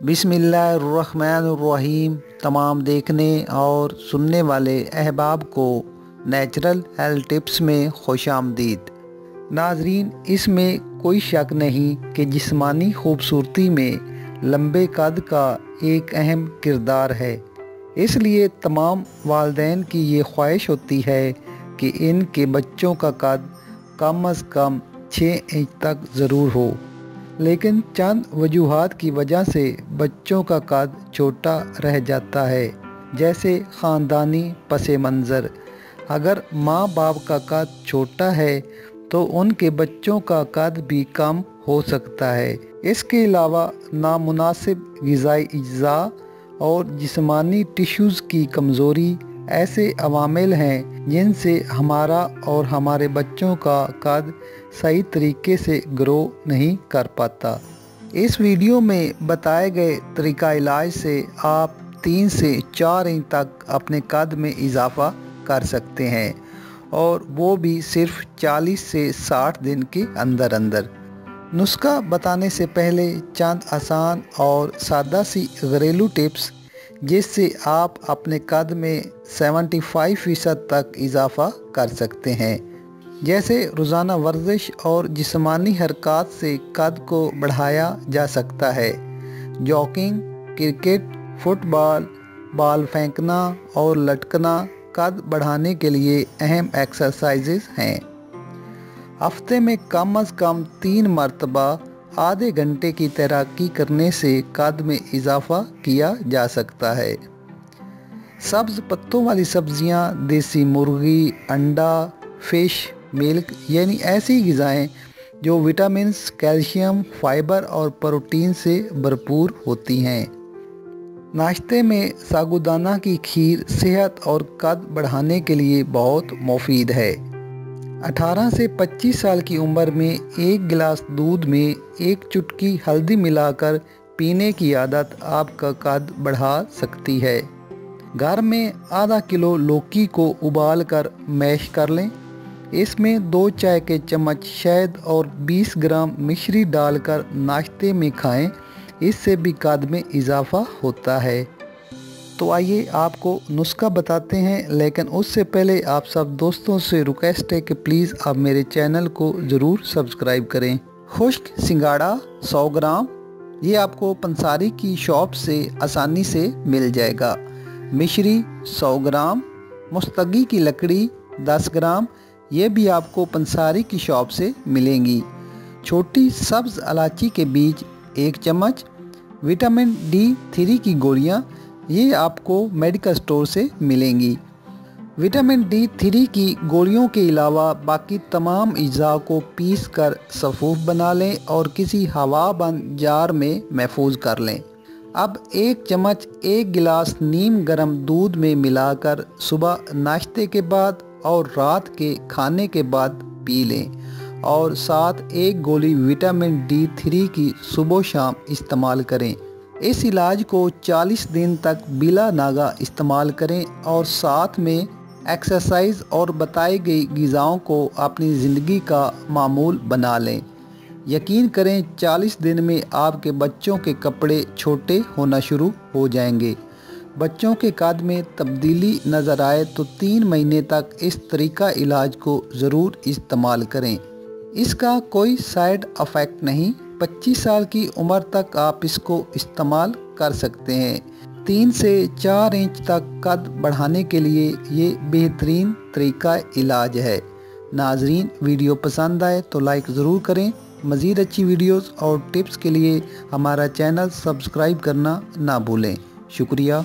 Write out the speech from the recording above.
बिस्मिल्लाहिर्रहमानिर्रहीम। तमाम देखने और सुनने वाले अहबाब को नेचुरल हेल्थ टिप्स में खुशामदीद। नाजरीन, इसमें कोई शक नहीं कि जिस्मानी खूबसूरती में लंबे कद का एक अहम किरदार है। इसलिए तमाम वालिदैन की ये ख्वाहिश होती है कि इनके बच्चों का कद कम अज़ कम 6 इंच तक ज़रूर हो, लेकिन चंद वजूहात की वजह से बच्चों का कद छोटा रह जाता है, जैसे ख़ानदानी पस मंज़र। अगर माँ बाप का कद छोटा है तो उनके बच्चों का कद भी कम हो सकता है। इसके अलावा नामुनासिब ग़िज़ाई अज्ज़ा और जिस्मानी टिश्यूज़ की कमज़ोरी ऐसे अवामिल हैं जिनसे हमारा और हमारे बच्चों का कद सही तरीके से ग्रो नहीं कर पाता। इस वीडियो में बताए गए तरीका इलाज से आप 3 से 4 इंच तक अपने कद में इजाफ़ा कर सकते हैं, और वो भी सिर्फ 40 से 60 दिन के अंदर अंदर। नुस्खा बताने से पहले चंद आसान और सादा सी घरेलू टिप्स जिससे आप अपने कद में 75% तक इजाफ़ा कर सकते हैं। जैसे रोज़ाना वर्जिश और जिस्मानी हरकत से कद को बढ़ाया जा सकता है। जॉगिंग, क्रिकेट, फुटबॉल, बॉल फेंकना और लटकना कद बढ़ाने के लिए अहम एक्सरसाइजेज हैं। हफ्ते में कम अज़ कम 3 मरतबा आधे घंटे की तैराकी करने से कद में इजाफ़ा किया जा सकता है। सब्ज़ पत्तों वाली सब्ज़ियाँ, देसी मुर्गी, अंडा, फ़िश, मिल्क यानी ऐसी ग़िज़ाएँ जो विटामिन्स, कैल्शियम, फाइबर और प्रोटीन से भरपूर होती हैं। नाश्ते में साबूदाना की खीर सेहत और कद बढ़ाने के लिए बहुत मुफीद है। 18 से 25 साल की उम्र में 1 गिलास दूध में 1 चुटकी हल्दी मिलाकर पीने की आदत आपका कद बढ़ा सकती है। घर में आधा किलो लौकी को उबाल कर मैश कर लें। इसमें 2 चाय के चम्मच शहद और 20 ग्राम मिश्री डालकर नाश्ते में खाएं। इससे भी कद में इजाफ़ा होता है। तो आइए आपको नुस्खा बताते हैं, लेकिन उससे पहले आप सब दोस्तों से रिक्वेस्ट है कि प्लीज़ आप मेरे चैनल को ज़रूर सब्सक्राइब करें। खुश्क सिंगाड़ा 100 ग्राम, ये आपको पंसारी की शॉप से आसानी से मिल जाएगा। मिश्री 100 ग्राम, मुस्तगी की लकड़ी 10 ग्राम, ये भी आपको पंसारी की शॉप से मिलेंगी। छोटी सब्ज़ इलायची के बीज 1 चम्मच, विटामिन D3 की गोलियाँ, ये आपको मेडिकल स्टोर से मिलेंगी। विटामिन D3 की गोलियों के अलावा बाकी तमाम अज्जा को पीस कर सफ़ूफ बना लें और किसी हवा बंद जार में महफूज कर लें। अब 1 चम्मच 1 गिलास नीम गर्म दूध में मिलाकर सुबह नाश्ते के बाद और रात के खाने के बाद पी लें, और साथ 1 गोली विटामिन D3 की सुबह शाम इस्तेमाल करें। इस इलाज को 40 दिन तक बिला नागा इस्तेमाल करें और साथ में एक्सरसाइज और बताई गई ग़िज़ाओं को अपनी ज़िंदगी का मामूल बना लें। यकीन करें 40 दिन में आपके बच्चों के कपड़े छोटे होना शुरू हो जाएंगे। बच्चों के कद में तब्दीली नज़र आए तो 3 महीने तक इस तरीका इलाज को ज़रूर इस्तेमाल करें। इसका कोई साइड इफ़ेक्ट नहीं। 25 साल की उम्र तक आप इसको इस्तेमाल कर सकते हैं। 3 से 4 इंच तक कद बढ़ाने के लिए ये बेहतरीन तरीका इलाज है। नाजरीन, वीडियो पसंद आए तो लाइक ज़रूर करें। मज़ीद अच्छी वीडियोस और टिप्स के लिए हमारा चैनल सब्सक्राइब करना ना भूलें। शुक्रिया।